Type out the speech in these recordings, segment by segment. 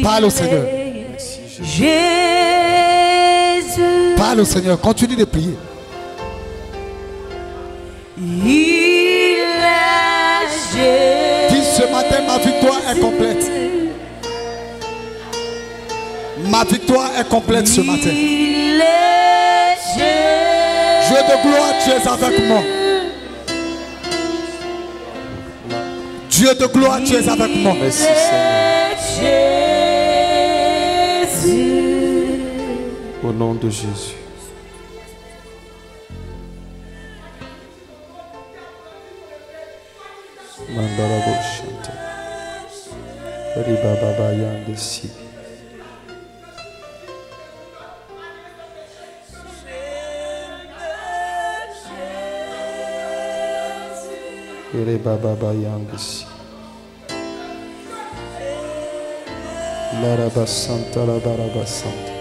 Parle au Seigneur. Jésus. Parle au Seigneur. Continue de prier. Il est Jésus. Dis ce matin, ma victoire est complète. Ma victoire est complète ce matin. Il est Jésus. Dieu de gloire, tu es avec moi. Dieu de gloire, tu es avec moi. Merci Seigneur. Jésus. Au nom de Jésus. Mandarabo chante. Riba baba yandesi. Riba baba yandesi. Laraba santa la baraba santa.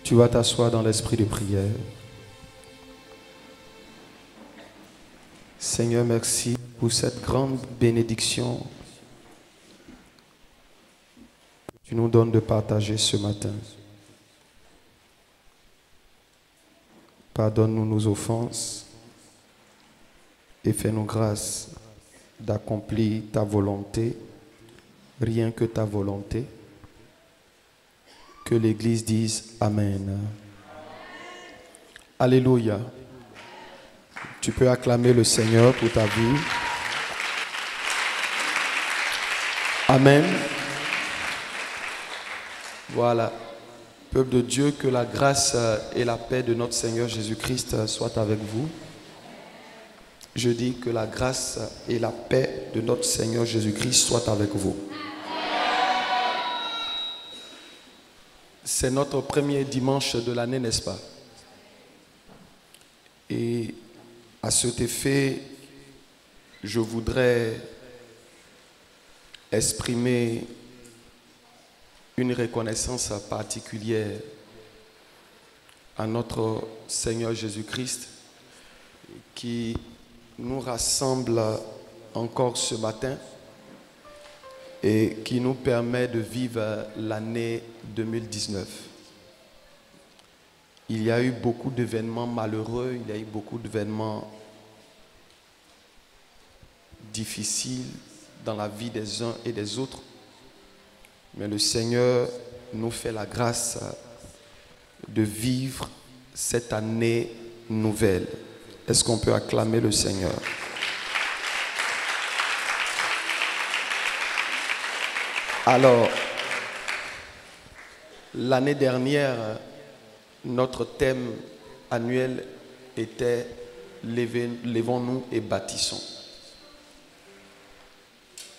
Tu vas t'asseoir dans l'esprit de prière. Seigneur, merci pour cette grande bénédiction que tu nous donnes de partager ce matin. Pardonne-nous nos offenses et fais-nous grâce d'accomplir ta volonté, rien que ta volonté. Que l'Église dise Amen. Alléluia. Tu peux acclamer le Seigneur pour ta vie. Amen. Voilà. Peuple de Dieu, que la grâce et la paix de notre Seigneur Jésus-Christ soient avec vous. Je dis que la grâce et la paix de notre Seigneur Jésus-Christ soient avec vous. C'est notre premier dimanche de l'année, n'est-ce pas? Et à cet effet, je voudrais exprimer une reconnaissance particulière à notre Seigneur Jésus-Christ qui nous rassemble encore ce matin et qui nous permet de vivre l'année 2019. Il y a eu beaucoup d'événements malheureux, il y a eu beaucoup d'événements difficiles dans la vie des uns et des autres. Mais le Seigneur nous fait la grâce de vivre cette année nouvelle. Est-ce qu'on peut acclamer le Seigneur? Alors, l'année dernière, notre thème annuel était « Lèvons-nous et bâtissons ».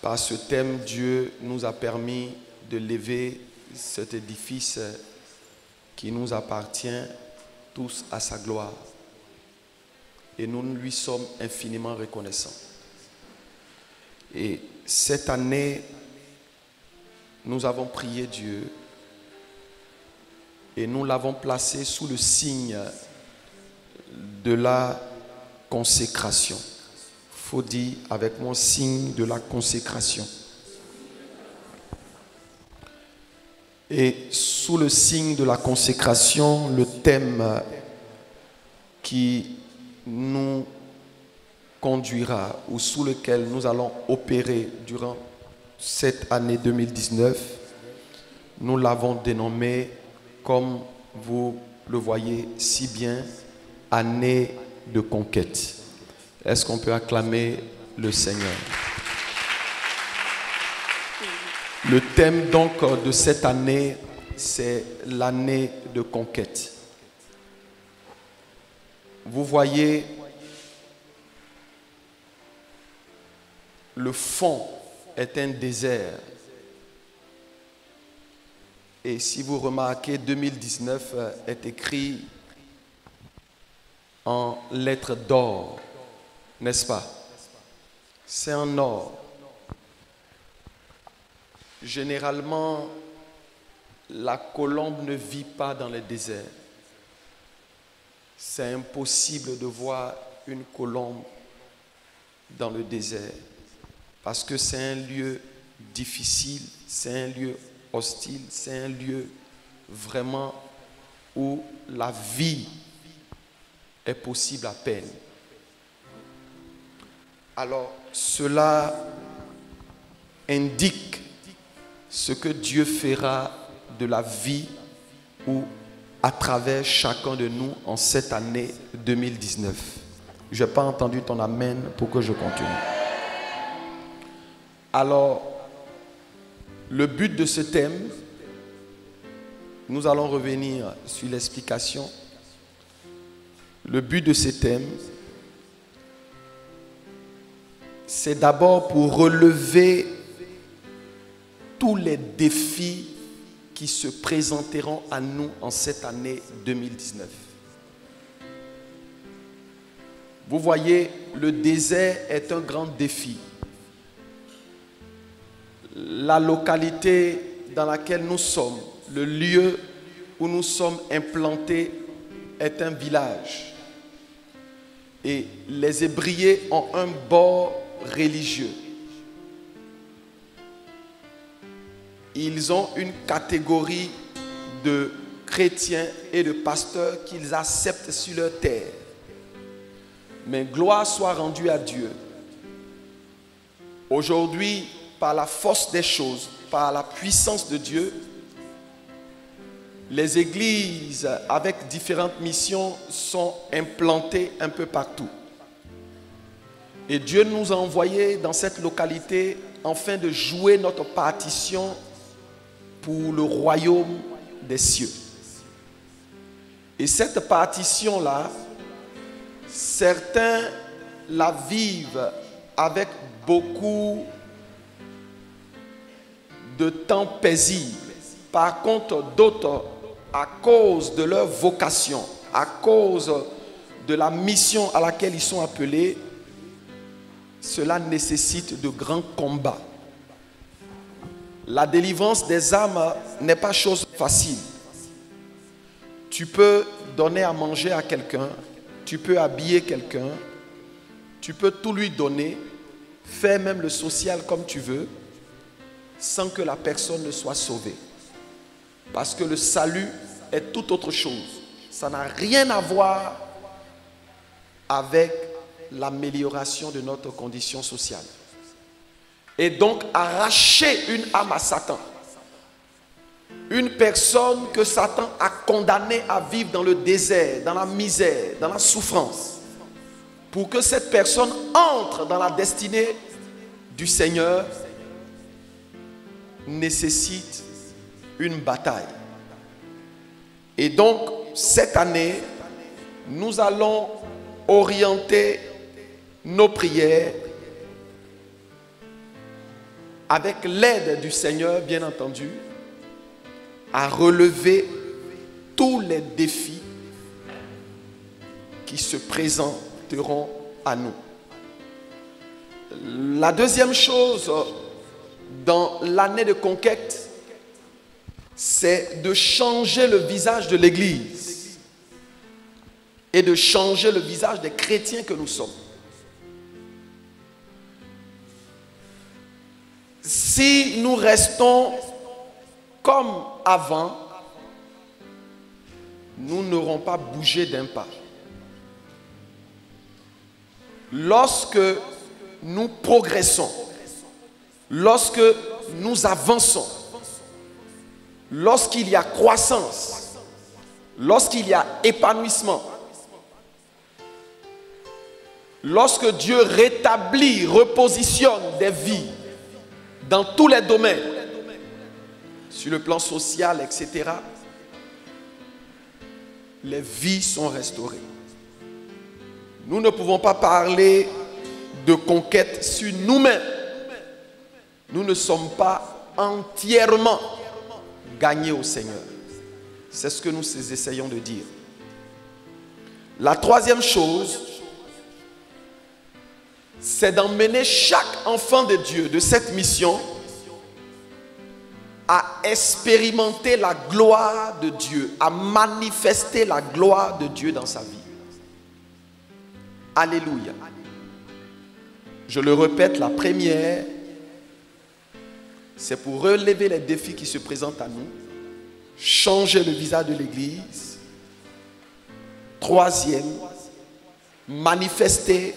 Par ce thème, Dieu nous a permis de lever cet édifice qui nous appartient tous à sa gloire. Et nous lui sommes infiniment reconnaissants. Et cette année, nous avons prié Dieu et nous l'avons placé sous le signe de la consécration. Il faut dire avec moi, signe de la consécration. Et sous le signe de la consécration, le thème qui nous conduira ou sous lequel nous allons opérer durant cette année 2019, nous l'avons dénommé, comme vous le voyez si bien, année de conquête. Est-ce qu'on peut acclamer le Seigneur? Le thème donc de cette année, c'est l'année de conquête. Vous voyez, le fond est un désert. Et si vous remarquez, 2019 est écrit en lettres d'or, n'est-ce pas? C'est en or. Généralement, la colombe ne vit pas dans le désert. C'est impossible de voir une colombe dans le désert parce que c'est un lieu difficile, c'est un lieu hostile, c'est un lieu vraiment où la vie est possible à peine. Alors, cela indique ce que Dieu fera de la vie ou à travers chacun de nous en cette année 2019. Je n'ai pas entendu ton amen pour que je continue. Alors, le but de ce thème, nous allons revenir sur l'explication. Le but de ce thème, c'est d'abord pour relever tous les défis qui se présenteront à nous en cette année 2019. Vous voyez, le désert est un grand défi. La localité dans laquelle nous sommes, le lieu où nous sommes implantés est un village. Et les Hébrieux ont un bord religieux. Ils ont une catégorie de chrétiens et de pasteurs qu'ils acceptent sur leur terre. Mais gloire soit rendue à Dieu. Aujourd'hui, par la force des choses, par la puissance de Dieu, les églises avec différentes missions sont implantées un peu partout. Et Dieu nous a envoyés dans cette localité afin de jouer notre partition pour le royaume des cieux. Et cette partition-là, certains la vivent avec beaucoup de temps paisible. Par contre, d'autres, à cause de leur vocation, à cause de la mission à laquelle ils sont appelés, cela nécessite de grands combats. La délivrance des âmes n'est pas chose facile. Tu peux donner à manger à quelqu'un, tu peux habiller quelqu'un, tu peux tout lui donner, faire même le social comme tu veux, sans que la personne ne soit sauvée. Parce que le salut est tout autre chose. Ça n'a rien à voir avec l'amélioration de notre condition sociale. Et donc arracher une âme à Satan, une personne que Satan a condamnée à vivre dans le désert, dans la misère, dans la souffrance, pour que cette personne entre dans la destinée du Seigneur, nécessite une bataille. Et donc cette année, nous allons orienter nos prières avec l'aide du Seigneur, bien entendu, à relever tous les défis qui se présenteront à nous. La deuxième chose dans l'année de conquête, c'est de changer le visage de l'Église et de changer le visage des chrétiens que nous sommes. Si nous restons comme avant, nous n'aurons pas bougé d'un pas. Lorsque nous progressons, lorsque nous avançons, lorsqu'il y a croissance, lorsqu'il y a épanouissement, lorsque Dieu rétablit, repositionne des vies dans tous les domaines, sur le plan social, etc., les vies sont restaurées. Nous ne pouvons pas parler de conquête sur nous-mêmes. Nous ne sommes pas entièrement gagnés au Seigneur. C'est ce que nous essayons de dire. La troisième chose, c'est d'emmener chaque enfant de Dieu de cette mission à expérimenter la gloire de Dieu, à manifester la gloire de Dieu dans sa vie. Alléluia. Je le répète, la première, c'est pour relever les défis qui se présentent à nous, changer le visage de l'Église. Troisième, manifester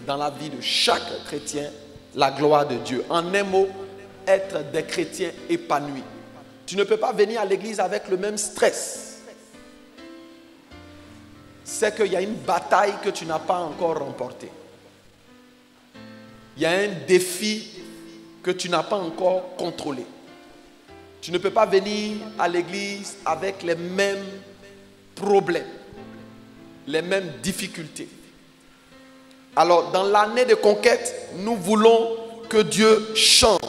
dans la vie de chaque chrétien la gloire de Dieu. En un mot, être des chrétiens épanouis. Tu ne peux pas venir à l'église avec le même stress. C'est qu'il y a une bataille que tu n'as pas encore remportée. Il y a un défi que tu n'as pas encore contrôlé. Tu ne peux pas venir à l'église avec les mêmes problèmes, les mêmes difficultés. Alors, dans l'année de conquête, nous voulons que Dieu change.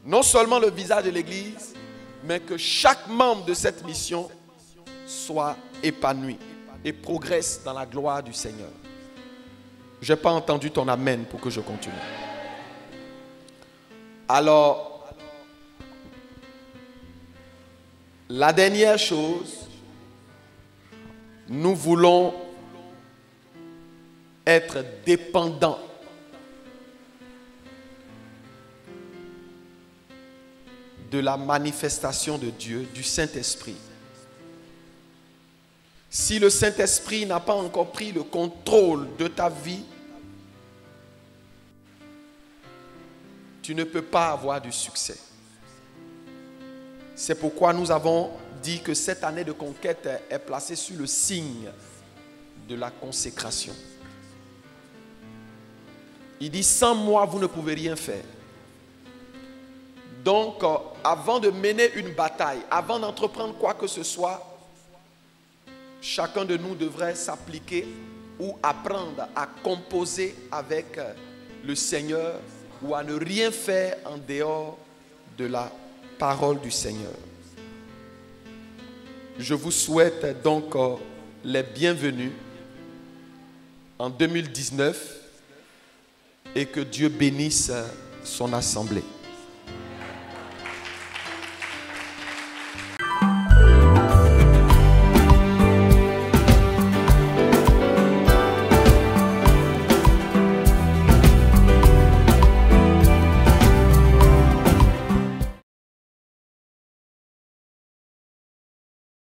Non seulement le visage de l'église, mais que chaque membre de cette mission soit épanoui et progresse dans la gloire du Seigneur. Je n'ai pas entendu ton amen pour que je continue. Alors, la dernière chose, nous voulons être dépendants de la manifestation de Dieu, du Saint-Esprit. Si le Saint-Esprit n'a pas encore pris le contrôle de ta vie, tu ne peux pas avoir du succès. C'est pourquoi nous avons dit que cette année de conquête est placée sur le signe de la consécration. Il dit, sans moi, vous ne pouvez rien faire. Donc, avant de mener une bataille, avant d'entreprendre quoi que ce soit, chacun de nous devrait s'appliquer ou apprendre à composer avec le Seigneur ou à ne rien faire en dehors de la parole du Seigneur. Je vous souhaite donc les bienvenus en 2019 et que Dieu bénisse son assemblée.